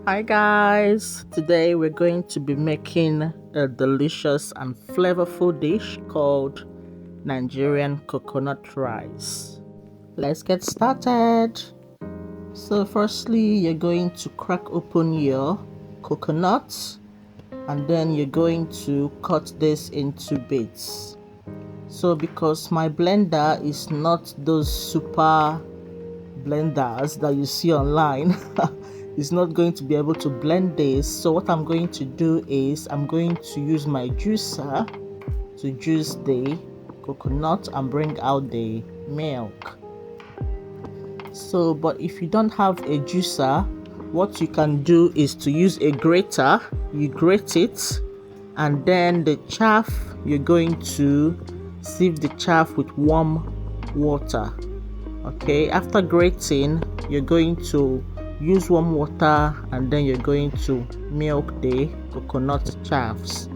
Hi guys, today we're going to be making a delicious and flavorful dish called Nigerian coconut rice. Let's get started. So firstly, you're going to crack open your coconut and then you're going to cut this into bits. So because my blender is not those super blenders that you see online, it's not going to be able to blend this. So what I'm going to do is I'm going to use my juicer to juice the coconut and bring out the milk. So but if you don't have a juicer, what you can do is to use a grater. You grate it, and then the chaff, you're going to sieve the chaff with warm water. Okay, after grating, you're going to use warm water and then you're going to milk the coconut chaffs.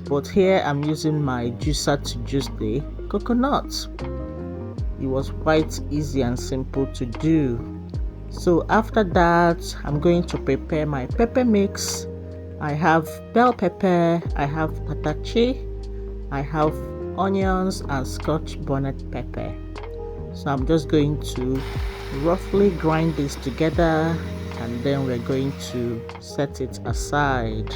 But here I'm using my juicer to juice the coconut. It was quite easy and simple to do. So after that, I'm going to prepare my pepper mix. I have bell pepper, I have patachi, I have onions and scotch bonnet pepper. So I'm just going to roughly grind this together and then we're going to set it aside.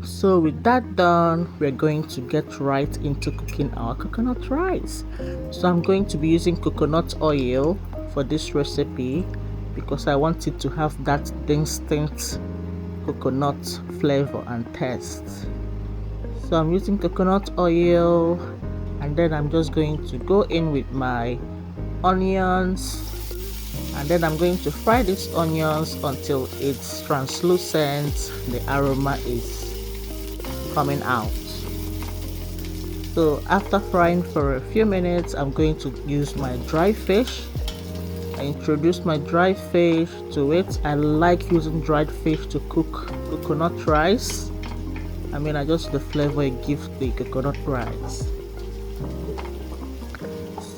So with that done, we're going to get right into cooking our coconut rice. So I'm going to be using coconut oil for this recipe because I want it to have that distinct coconut flavor and taste. So I'm using coconut oil and then I'm just going to go in with my onions and then I'm going to fry these onions until it's translucent, the aroma is coming out. So after frying for a few minutes, I'm going to use my dry fish. I introduced my dried fish to it. I like using dried fish to cook coconut rice. I just the flavor it gives the coconut rice.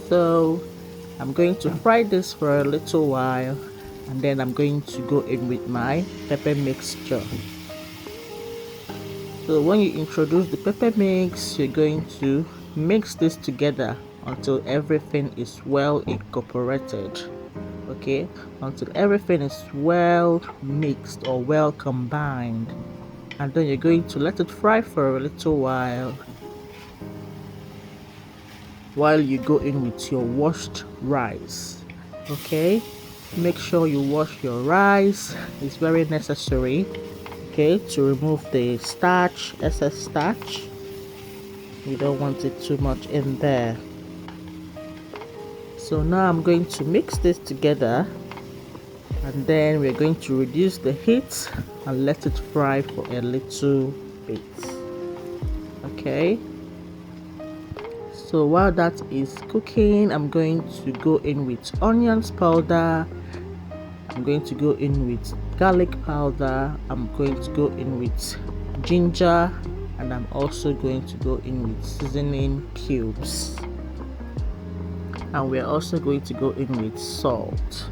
So I'm going to fry this for a little while and then I'm going to go in with my pepper mixture. So when you introduce the pepper mix, you're going to mix this together until everything is well incorporated. Okay, until everything is well mixed or well combined, and then you're going to let it fry for a little while you go in with your washed rice. Okay, make sure you wash your rice. It's very necessary, okay, to remove the excess starch. You don't want it too much in there. So now I'm going to mix this together and then we're going to reduce the heat and let it fry for a little bit. Okay, so while that is cooking, I'm going to go in with onions powder, I'm going to go in with garlic powder, I'm going to go in with ginger, and I'm also going to go in with seasoning cubes. And we're also going to go in with salt.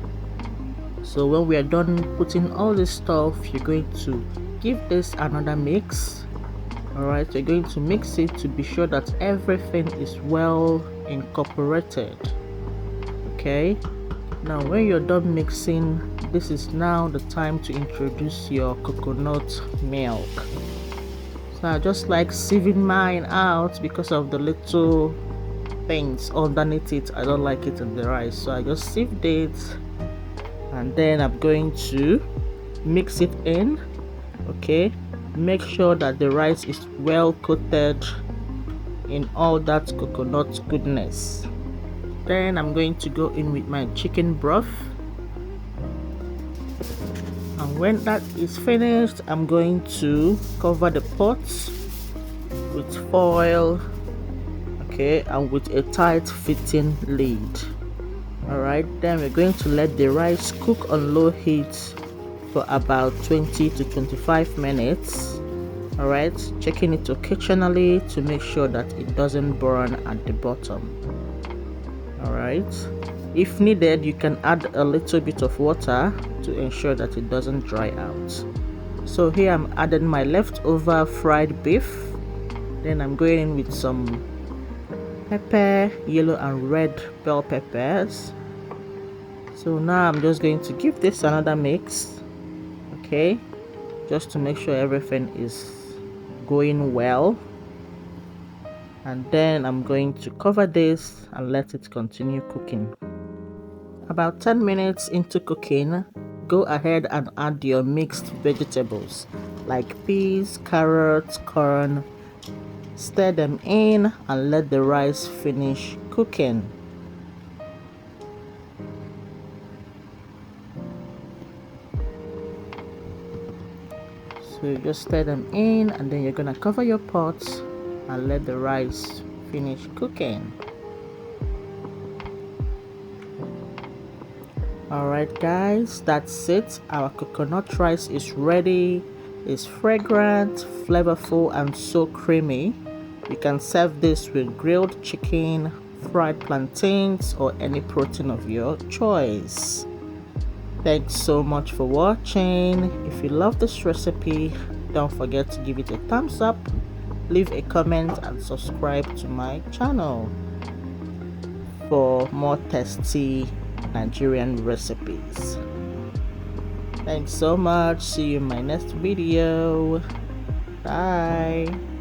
So when we are done putting all this stuff, you're going to give this another mix. Alright, you're going to mix it to be sure that everything is well incorporated. Okay, now when you're done mixing, this is now the time to introduce your coconut milk. So I just like sieving mine out because of the little things underneath it. I don't like it in the rice, so I just sieved it and then I'm going to mix it in. Okay, make sure that the rice is well coated in all that coconut goodness. Then I'm going to go in with my chicken broth, and when that is finished, I'm going to cover the pot with foil, okay, and with a tight fitting lid. Alright, then we're going to let the rice cook on low heat for about 20 to 25 minutes Alright, checking it occasionally to make sure that it doesn't burn at the bottom. Alright, if needed, you can add a little bit of water to ensure that it doesn't dry out. So here I'm adding my leftover fried beef. Then I'm going in with some pepper, yellow and red bell peppers. So now I'm just going to give this another mix, okay, just to make sure everything is going well. And then I'm going to cover this and let it continue cooking. About 10 minutes into cooking, go ahead and add your mixed vegetables like peas, carrots, corn. Stir them in and let the rice finish cooking. So you just stir them in and then you're gonna cover your pot and let the rice finish cooking. Alright guys, that's it. Our coconut rice is ready. It's fragrant, flavorful and so creamy. You can serve this with grilled chicken, fried plantains or any protein of your choice. Thanks so much for watching. If you love this recipe, don't forget to give it a thumbs up, leave a comment and subscribe to my channel for more tasty Nigerian recipes. Thanks so much. See you in my next video. Bye.